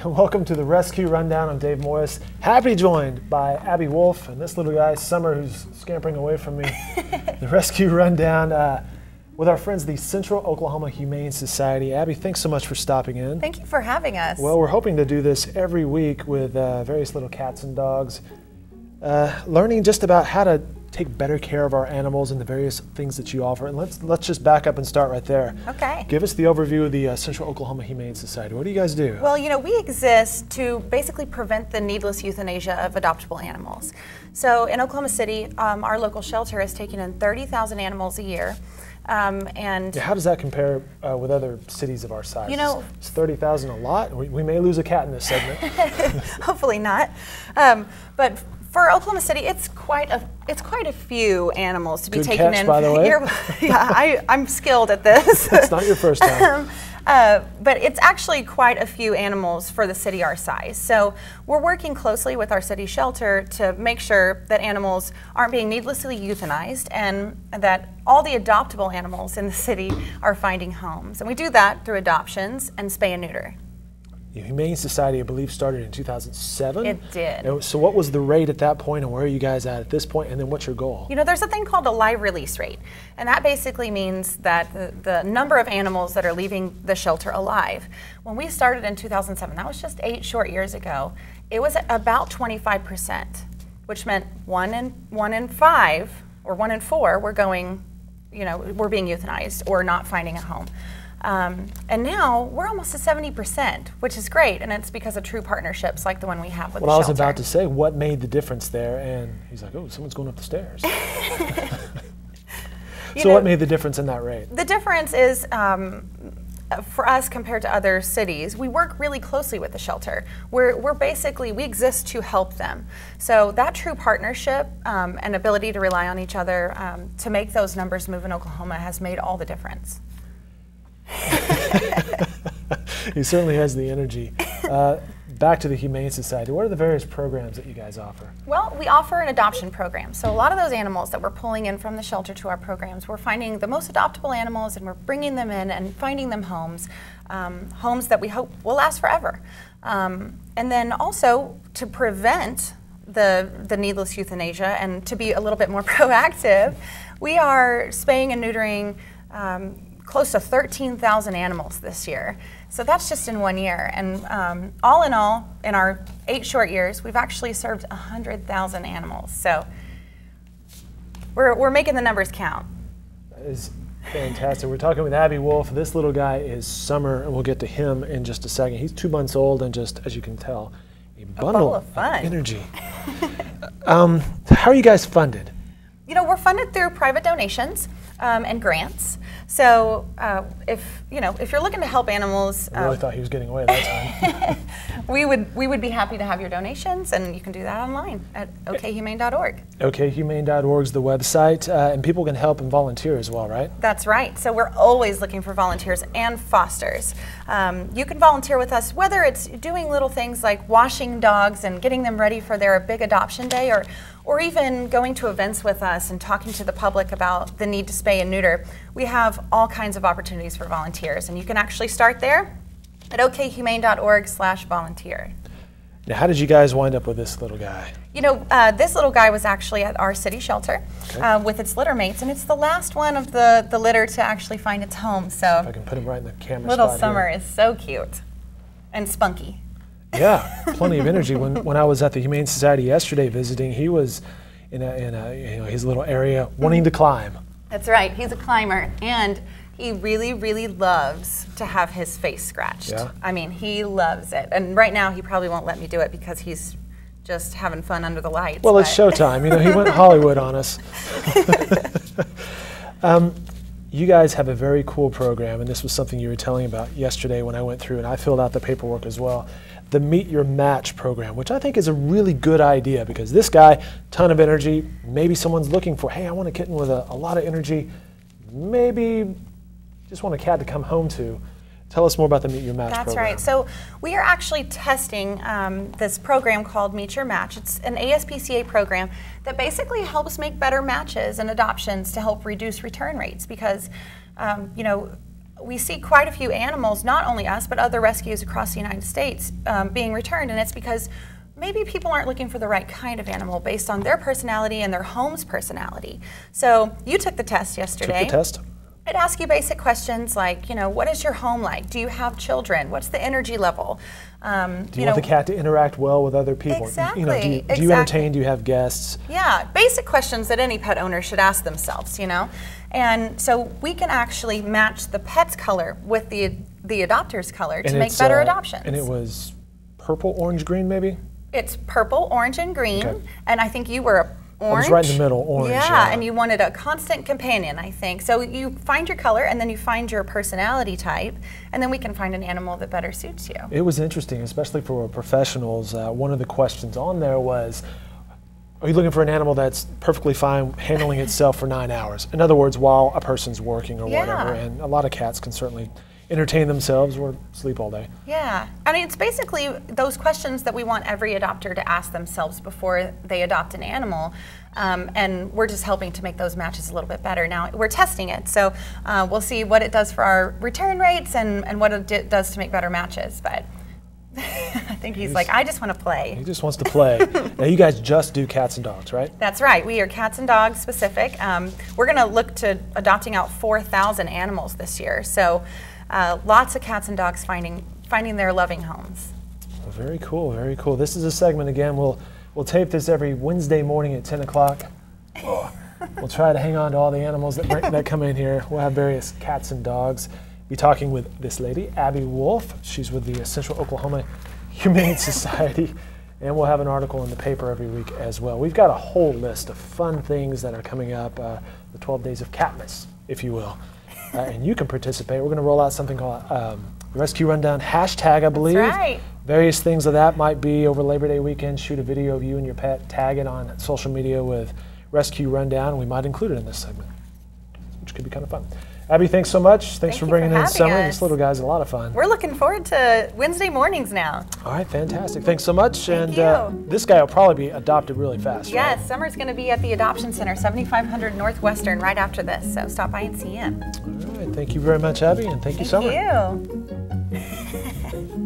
Welcome to the Rescue Rundown. I'm Dave Morris. Happy joined by Abby Wolfe and this little guy, Summer, who's scampering away from me. The Rescue Rundown with our friends, the Central Oklahoma Humane Society. Abby, thanks so much for stopping in. Thank you for having us. Well, we're hoping to do this every week with various little cats and dogs, learning just about how to take better care of our animals and the various things that you offer. And let's just back up and start right there. Okay. Give us the overview of the Central Oklahoma Humane Society. What do you guys do? Well, you know, we exist to basically prevent the needless euthanasia of adoptable animals. So in Oklahoma City, our local shelter is taking in 30,000 animals a year. And how does that compare with other cities of our size? You know, is 30,000 a lot? We may lose a cat in this segment. Hopefully not. But for Oklahoma City, it's quite a few animals to be taken in. By the way. Yeah, I'm skilled at this. It's not your first time. But it's actually quite a few animals for the city our size. So we're working closely with our city shelter to make sure that animals aren't being needlessly euthanized and that all the adoptable animals in the city are finding homes. And we do that through adoptions and spay and neuter. The Humane Society, I believe, started in 2007. It did. And so what was the rate at that point, and where are you guys at this point, and then what's your goal? You know, there's a thing called a live release rate, and that basically means that the number of animals that are leaving the shelter alive. When we started in 2007, that was just 8 short years ago, it was about 25%, which meant 1 in 5 or 1 in 4 were going, you know, were being euthanized or not finding a home. And now we're almost at 70%, which is great, and it's because of true partnerships like the one we have with the shelter. Well, I was about to say, what made the difference there? And he's like, oh, someone's going up the stairs. So what made the difference in that rate? The difference is, for us compared to other cities, we work really closely with the shelter. We're basically, we exist to help them. So that true partnership and ability to rely on each other to make those numbers move in Oklahoma has made all the difference. He certainly has the energy. Back to the Humane Society, what are the various programs that you guys offer? Well, we offer an adoption program. So a lot of those animals that we're pulling in from the shelter to our programs, we're finding the most adoptable animals and we're bringing them in and finding them homes, homes that we hope will last forever. And then also to prevent the needless euthanasia and to be a little bit more proactive, we are spaying and neutering close to 13,000 animals this year. So that's just in 1 year. And all in all, in our 8 short years, we've actually served 100,000 animals. So we're making the numbers count. That is fantastic. We're talking with Abby Wolfe. This little guy is Summer, and we'll get to him in just a second. He's 2 months old and just, as you can tell, a bundle of energy. How are you guys funded? You know, we're funded through private donations and grants. So if you're looking to help animals, I really thought he was getting away that time. we would be happy to have your donations, and you can do that online at okhumane.org. okhumane.org is the website, and people can help and volunteer as well, right? That's right. So we're always looking for volunteers and fosters. You can volunteer with us, whether it's doing little things like washing dogs and getting them ready for their big adoption day, or even going to events with us and talking to the public about the need to spay and neuter. We have all kinds of opportunities for volunteers, and you can actually start there at okhumane.org/volunteer. Now, how did you guys wind up with this little guy? You know, this little guy was actually at our city shelter with its litter mates, and it's the last one of the litter to actually find its home. So if I can put him right in the camera little spot Summer here. is so cute and spunky. Yeah, plenty of energy. When I was at the Humane Society yesterday visiting, he was in his little area wanting to climb. That's right. He's a climber, and he really, really loves to have his face scratched. Yeah. I mean, he loves it. And right now, he probably won't let me do it because he's just having fun under the lights. Well, it's showtime. You know, he went Hollywood on us. You guys have a very cool program, and this was something you were telling about yesterday when I went through, and I filled out the paperwork as well. The Meet Your Match program, which I think is a really good idea because this guy, ton of energy, maybe someone's looking for, hey, I want a kitten with a lot of energy, maybe just want a cat to come home to. Tell us more about the Meet Your Match program. That's right. So we are actually testing this program called Meet Your Match. It's an ASPCA program that basically helps make better matches and adoptions to help reduce return rates because, you know, we see quite a few animals, not only us, but other rescues across the United States being returned, and it's because maybe people aren't looking for the right kind of animal based on their personality and their home's personality. So you took the test yesterday. Took the test. It asks you basic questions like, what is your home like? Do you have children? What's the energy level? Do you want the cat to interact well with other people? Exactly. Do you entertain? Do you have guests? Yeah, basic questions that any pet owner should ask themselves, And so we can actually match the pet's color with the adopter's color to make better adoptions. And it was purple, orange, green maybe? It's purple, orange, and green. Okay. And I think you were orange. I was right in the middle, orange. Yeah, and you wanted a constant companion, I think. So you find your color, and then you find your personality type, and then we can find an animal that better suits you. It was interesting, especially for professionals. One of the questions on there was, are you looking for an animal that's perfectly fine handling itself for 9 hours? In other words, while a person's working or whatever. And a lot of cats can certainly entertain themselves or sleep all day. Yeah, I mean, it's basically those questions that we want every adopter to ask themselves before they adopt an animal, and we're just helping to make those matches a little bit better. Now, we're testing it, so we'll see what it does for our return rates and what it does to make better matches, but I think he's like, I just want to play. He just wants to play. Now, you guys just do cats and dogs, right? That's right. We are cats and dogs specific. We're going to look to adopting out 4,000 animals this year, so lots of cats and dogs finding their loving homes. Well, very cool, very cool. This is a segment, again, we'll tape this every Wednesday morning at 10 o'clock. We'll try to hang on to all the animals that come in here. We'll have various cats and dogs. Be talking with this lady, Abby Wolfe. She's with the Central Oklahoma Humane Society. And we'll have an article in the paper every week as well. We've got a whole list of fun things that are coming up, the 12 days of Catmas, if you will. And you can participate. We're going to roll out something called Rescue Rundown hashtag, I believe. That's right. Various things of that might be over Labor Day weekend. Shoot a video of you and your pet, tag it on social media with Rescue Rundown. We might include it in this segment, which could be kind of fun. Abby, thanks so much. Thanks for bringing in Summer. This little guy's a lot of fun. We're looking forward to Wednesday mornings now. All right, fantastic. Thanks so much. Thank you. This guy will probably be adopted really fast. Yes, right? Summer's going to be at the Adoption Center, 7500 Northwestern, right after this. So stop by and see him. All right, thank you very much, Abby, and thank you, Summer. Thank you.